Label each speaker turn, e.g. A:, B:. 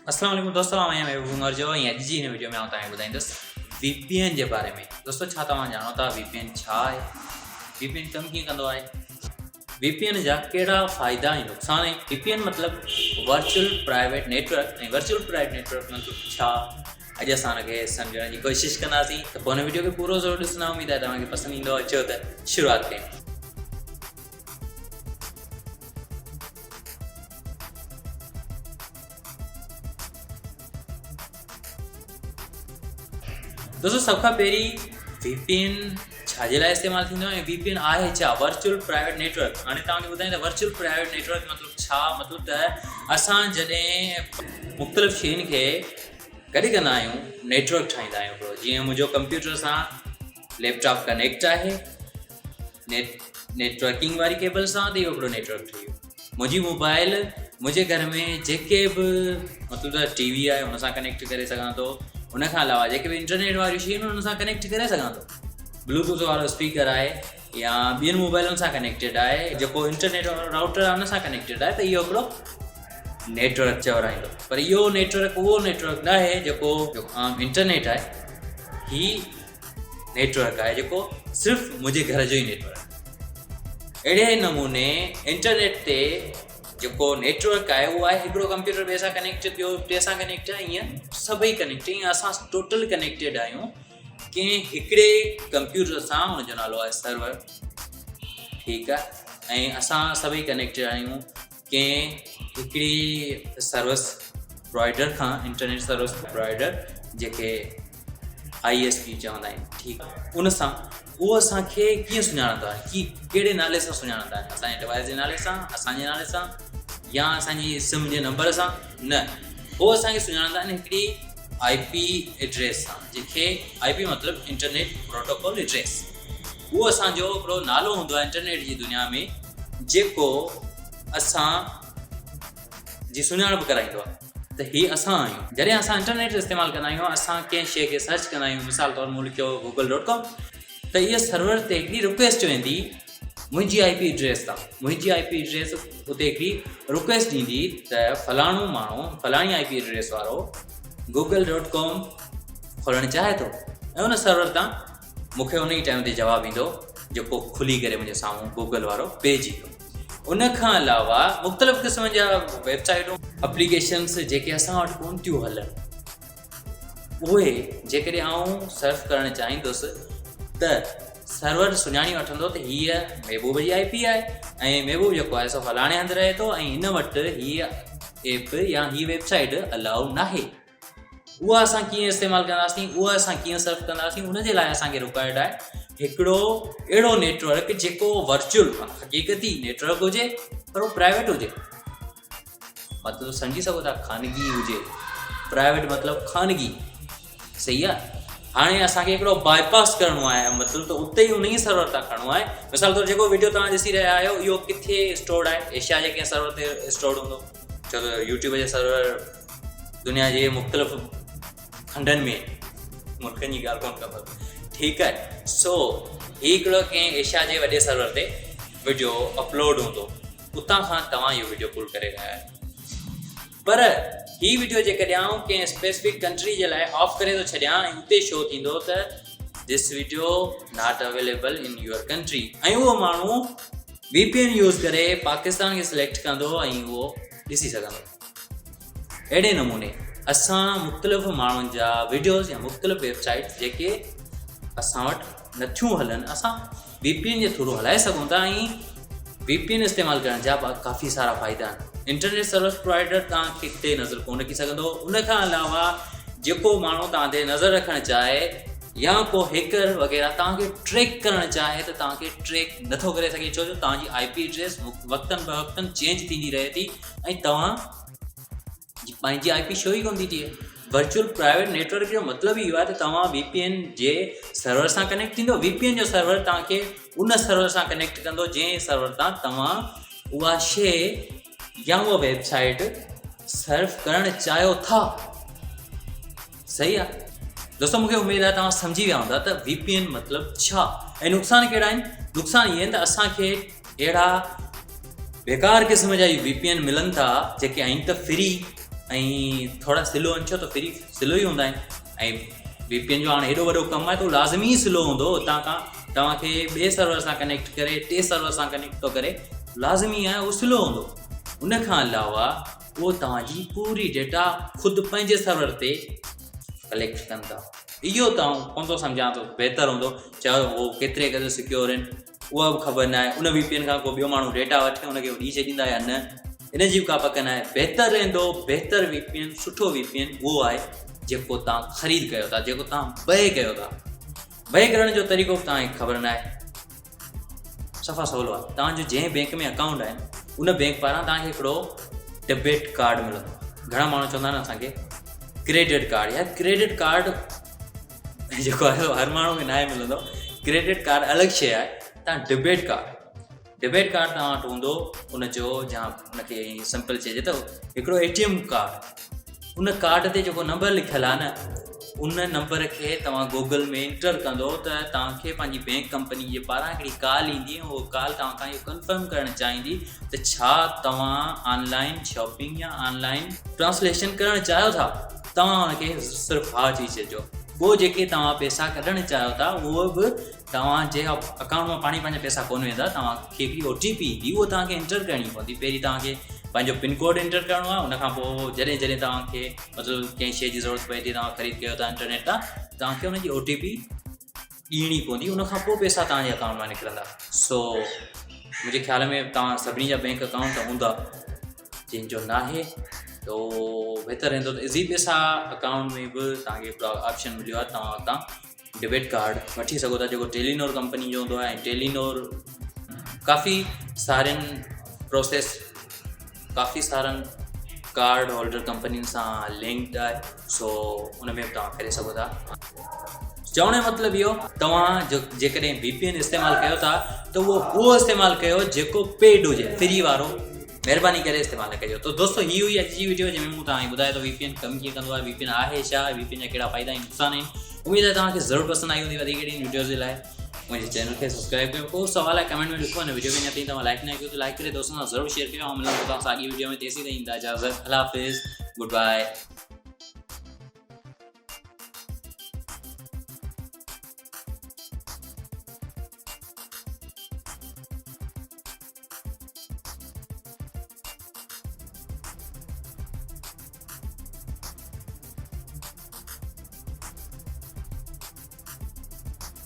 A: अस्सलाम वालेकुम दोस्तों, मैं महबूब उमर जो अॼु जी हिन वीडियो में आउं तव्हांखे ॿुधाईंदुसि VPN जे बारे में। दोस्तों, छा तव्हां ॼाणो था VPN छा आहे? VPN कमु कीअं कंदो आहे? VPN जा कहिड़ा फ़ाइदा ऐं नुक़सान आहिनि? VPN मतिलबु वर्चुअल प्राइवेट नेटवर्क ऐं वर्चुअल प्राइवेट नेटवर्क मतिलबु छा? अॼु असां हुनखे सम्झण जी कोशिशि कंदासीं। त पोइ हिन वीडियो खे पूरो ज़रूरु ॾिसणु उमेद आहे तव्हांखे पसंदि ईंदो। अचो त शुरूआति कयूं। दोस्तों, सब खां पहिरीं VPN छाजे लाइ इस्तेमालु थींदो आहे ऐं VPN आहे छा? Virtual private network. हाणे तव्हांखे ॿुधायां त वर्चुअल प्राइवेट नेटवर्क मतिलबु छा? मतिलबु त असां जॾहिं मुख़्तलिफ़ शयुनि खे गॾु कंदा आहियूं, नेटवर्क ठाहींदा आहियूं। हिकिड़ो जीअं मुंहिंजो कंप्यूटर सां लैपटॉप कनेक्ट आहे नेटवर्किंग वारी केबल सां, त इहो हिकिड़ो नेटवर्क ठही वियो। मुंहिंजी मोबाइल मुंहिंजे घर में जेके बि मतिलबु त TV आहे हुन सां कनेक्ट करे सघां थो। उनखां अलावा जेके बि इंटरनेट वारियूं शयूं आहिनि हुन सां कनेक्ट करे सघां थो। ब्लूटूथ वारो स्पीकर आहे या ॿियनि मोबाइलुनि सां कनेक्टेड आहे, जेको इंटरनेट वारो राउटर आहे हुन सां कनेक्टेड आहे, त इहो हिकिड़ो नेटवर्क चवराईंदो। पर इहो नेटवर्क उहो नेटवर्क न आहे जेको आम इंटरनेट आहे। ही नेटवर्क आहे जेको सिर्फ़ु मुंहिंजे घर जो ई नेटवर्क आहे। अहिड़े नमूने इंटरनेट ते जेको नेटवर्क आहे उहो आहे हिकिड़ो कंप्यूटर ॿिए सां कनेक्ट, ॿियो ॿिए सां कनेक्ट आहे, ईअं सभई कनेक्ट। ईअं असां टोटल कनेक्टेड आहियूं कंहिं हिकिड़े कंप्यूटर सां, हुनजो नालो आहे सर्वर, ठीकु आहे। ऐं असां सभई कनेक्टेड आहियूं कंहिं हिकिड़ी सर्विस प्रोवाइडर खां, इंटरनेट सर्विस प्रोवाइडर जेके ISP चवंदा आहिनि, ठीकु आहे। उन सां उहो असांखे कीअं सुञाणंदा आहिनि, की कहिड़े नाले सां सुञाणंदा आहिनि? असांजे डिवाइस जे नाले सां, असांजे नाले सां, या असांजी सिम जे नंबर सां? न, उहो असांखे सुञाणंदा आहिनि हिकिड़ी IP एड्रेस सां, जंहिंखे IP मतिलबु इंटरनेट प्रोटोकॉल एड्रेस। उहो असांजो हिकिड़ो नालो हूंदो आहे इंटरनेट जी दुनिया में, जेको असां जी सुञाणप कराईंदो आहे त हीअ असां आहियूं। जॾहिं असां इंटरनेट इस्तेमालु कंदा आहियूं, असां कंहिं शइ खे सर्च कंदा आहियूं, मिसाल तौरु मूं लिखियो google.com, त इहा सर्वर ते हिकिड़ी रिक्वेस्ट वेंदी मुंहिंजी IP एड्रेस तां। मुंहिंजी IP एड्रेस उते हिकिड़ी रिक्वेस्ट ॾींदी त फलाणो माण्हू, फलाणी IP एड्रेस वारो google.com खोलणु चाहे थो, ऐं उन सर्वर तां मूंखे उन ई टाइम ते जवाबु ईंदो जेको खुली करे मुंहिंजे साम्हूं गूगल वारो पेज ईंदो। उनखां अलावा मुख़्तलिफ़ क़िस्म जा वेबसाइटूं, एप्लीकेशन्स जेके असां वटि कोन थियूं हलनि, उहे जेकॾहिं आउं सर्फ करणु चाहींदुसि त सर्वर सुञाणी वठंदो त हीअ महबूब जी IP आहे, ऐं महबूब जेको आहे सो फलाणे हंधि रहे थो, ऐं हिन वटि हीअ ऐप या हीअ वेबसाइट अलाउ नाहे। उहा असां कीअं इस्तेमालु कंदासीं, उहा असां कीअं सर्फ कंदासीं? उनजे लाइ असांखे रिक्वायर्ड आहे हिकिड़ो अहिड़ो नेटवर्क जेको वर्चुअल हक़ीक़ती नेटवर्क हुजे, पर उहो प्राइवेट हुजे। मतिलबु सम्झी सघो था, ख़ानगी हुजे। प्राइवेट मतिलबु ख़ानगी, सही आहे। हाणे असांखे हिकिड़ो बाईपास करिणो आहे, मतिलबु त उते ई उन ई सर्वर तां खणणो आहे। मिसाल तौरु जेको वीडियो तव्हां ॾिसी रहिया आहियो, इहो किथे स्टोर्ड आहे? एशिया जे कंहिं सर्वर ते स्टोर्ड हूंदो, छो त यूट्यूब जे सर्वर दुनिया जे मुख़्तलिफ़ खंडनि में, मुल्कनि जी ॻाल्हि कोन ख़बर, ठीकु आहे। सो हीउ हिकिड़ो कंहिं एशिया जे वॾे सर्वर ते वीडियो अपलोड हूंदो, उतां खां तव्हां इहो वीडियो पुल करे रहिया आहियो। पर हीउ वीडियो जेकॾहिं आउं कंहिं स्पेसिफिक कंट्री जे लाइ ऑफ करे थो छॾियां, ऐं उते शो थींदो त this video not available in your country, ऐं उहो माण्हू VPN यूज़ करे पाकिस्तान खे सिलेक्ट कंदो ऐं उहो ॾिसी सघंदो। अहिड़े नमूने असां मुख़्तलिफ़ माण्हुनि जा वीडियोज़ या मुख़्तलिफ़ वेबसाइट्स जेके असां वटि नथियूं हलनि, असां VPN जे थ्रू हलाए सघूं था। ऐं VPN इस्तेमालु करण जा काफ़ी सारा फ़ाइदा आहिनि। इंटरनेट सर्विस प्रोवाइडर तव्हांखे किथे नज़र कोन रखी सघंदो। उनखां अलावा जेको माण्हू तव्हां ते नज़र रखणु चाहे या को हैकर वग़ैरह तव्हांखे ट्रैक करणु चाहे, त तव्हांखे ट्रैक नथो करे सघे, छो जो तव्हांजी IP एड्रेस वक़्तनि ब वक़्तनि चेंज थींदी रहे थी, ऐं तव्हां पंहिंजी IP शो ई कोन थी थिए। वर्चुअल प्राइवेट नेटवर्क जो मतिलबु इहो आहे त तव्हां VPN जे सर्वर सां कनेक्ट थींदो। VPN जो सर्वर तव्हांखे उन सर्वर सां कनेक्ट कंदो जंहिं सर्वर तां तव्हां उहा शइ या उहा वेबसाइट सर्फ करणु चाहियो था, सही आहे। दोस्तों, मूंखे उमेद आहे तव्हां सम्झी विया हूंदा त VPN मतिलबु छा ऐं नुक़सान कहिड़ा आहिनि। नुक़सान इहे आहिनि त असांखे अहिड़ा बेकार क़िस्म जा VPN मिलनि था जेके आहिनि त फ्री, ऐं थोरा स्लो आहिनि, छो त फ्री स्लो ई हूंदा आहिनि। ऐं VPN जो हाणे हेॾो वॾो कमु आहे त लाज़मी स्लो हूंदो, हुतां खां तव्हांखे ॿिए सर्वर सां कनेक्ट करे, टे सर्वर सां कनेक्ट थो करे, लाज़मी आहे उहो स्लो हूंदो। उन खां अलावा उहो तव्हांजी पूरी डेटा ख़ुदि पंहिंजे सर्वर ते कलेक्ट कंदा। इहो तव्हां कोन थो सम्झां थो बहितरु हूंदो, चयो उहो केतिरे क़दुरु सिक्योर आहिनि उहा बि ख़बर न आहे। उन VPN खां को ॿियो माण्हू डेटा वठे उनखे ॾेई छॾींदा या न, इन जी बि का पक न आहे। बहितरु रहंदो, बहितरु VPN, सुठो VPN उहो आहे जेको तव्हां ख़रीद कयो था, जेको तव्हां बय कयो था। बय करण जो तरीक़ो बि तव्हांखे ख़बर न आहे, सफ़ा सवलो आहे। तव्हांजो जंहिं बैंक में अकाउंट आहिनि उन बैंक पारां तव्हांखे हिकिड़ो डेबिट कार्ड मिलंदो। घणा माण्हू चवंदा आहिनि असांखे क्रेडिट कार्ड, या क्रेडिट कार्ड जेको आहे हर माण्हू खे न आहे मिलंदो। क्रेडिट कार्ड अलॻि शइ आहे। तव्हां डेबिट कार्ड तव्हां वटि हूंदो, उनजो जां उनखे सिंपल चइजे त हिकिड़ो ATM कार्ड। उन कार्ड ते जेको नंबर लिखियलु आहे न, उन नंबर खे तव्हां गूगल में इंटर कंदो त तव्हांखे पंहिंजी बैंक कंपनी जे पारां हिकिड़ी कॉल ईंदी, उहो कॉल तव्हां इहो कंफर्म करणु चाहींदी त छा तव्हां ऑनलाइन शॉपिंग या ऑनलाइन ट्रांसलेशन करणु चाहियो था। तव्हां हुनखे सिर्फ़ु हा चई छॾिजो। पोइ जेके तव्हां पैसा कढणु चाहियो था उहो बि तव्हांजे अकाउंट मां पाणी पंहिंजा पैसा कोन वेंदा। तव्हांखे हिकिड़ी OTP ईंदी, उहो तव्हांखे इंटर करणी पवंदी। पहिरीं तव्हांखे पंहिंजो पिन कोड इंटर करिणो आहे, उनखां पोइ जॾहिं तव्हांखे मतिलबु कंहिं शइ जी ज़रूरत पए थी, तव्हां ख़रीद कयो था इंटरनेट तां, तव्हांखे हुनजी OTP ॾियणी पवंदी। उनखां पोइ पैसा तव्हांजे अकाउंट मां निकिरंदा। सो मुंहिंजे ख़्याल में तव्हां सभिनी जा बैंक अकाउंट हूंदा, जंहिंजो न आहे त बहितरु रहंदो। त इज़ी पैसा अकाउंट में बि तव्हांखे हिकिड़ो ऑप्शन मिलियो आहे, तव्हां हुतां डेबिट कार्ड वठी सघो था, जेको टेलीनॉर कंपनी जो हूंदो आहे। ऐं टेलीनॉर काफ़ी सारनि प्रोसेस, काफ़ी सारनि कार्ड होल्डर कंपनियुनि सां लिंक्ड आहे। सो उन में बि तव्हां करे सघो था। चवण जो मतिलबु इहो, तव्हां जेकॾहिं VPN इस्तेमालु कयो था त उहो इस्तेमालु कयो जेको पेड हुजे, फ्री वारो महिरबानी करे इस्तेमालु न कजो। तो दोस्तों ही हुई अॼु जी वीडियो, जंहिंमें मूं तव्हांखे ॿुधायो त VPN कमु कीअं कंदो आहे, VPN आहे छा, VPN जा कहिड़ा फ़ाइदा ऐं नुक़सान आहिनि। उमेद आहे तव्हांखे ज़रूरु पसंदि आई हूंदी। वधीक इन वीडियोज़ जे लाइ मुंहिंजे चैनल खे सब्सक्राइब कयो। को सुवाल आहे कमेंट में लिखो, हिन वीडियो खे अञा ताईं तव्हां लाइक न कयो त लाइक करे दोस्तनि सां ज़रूरु शेयर कयो। ऐं मिलंदो तव्हां सां अॻी वीडियो में। तेसीं ताईं इजाज़त, अल्लाह हाफ़िज़, गुड बाय।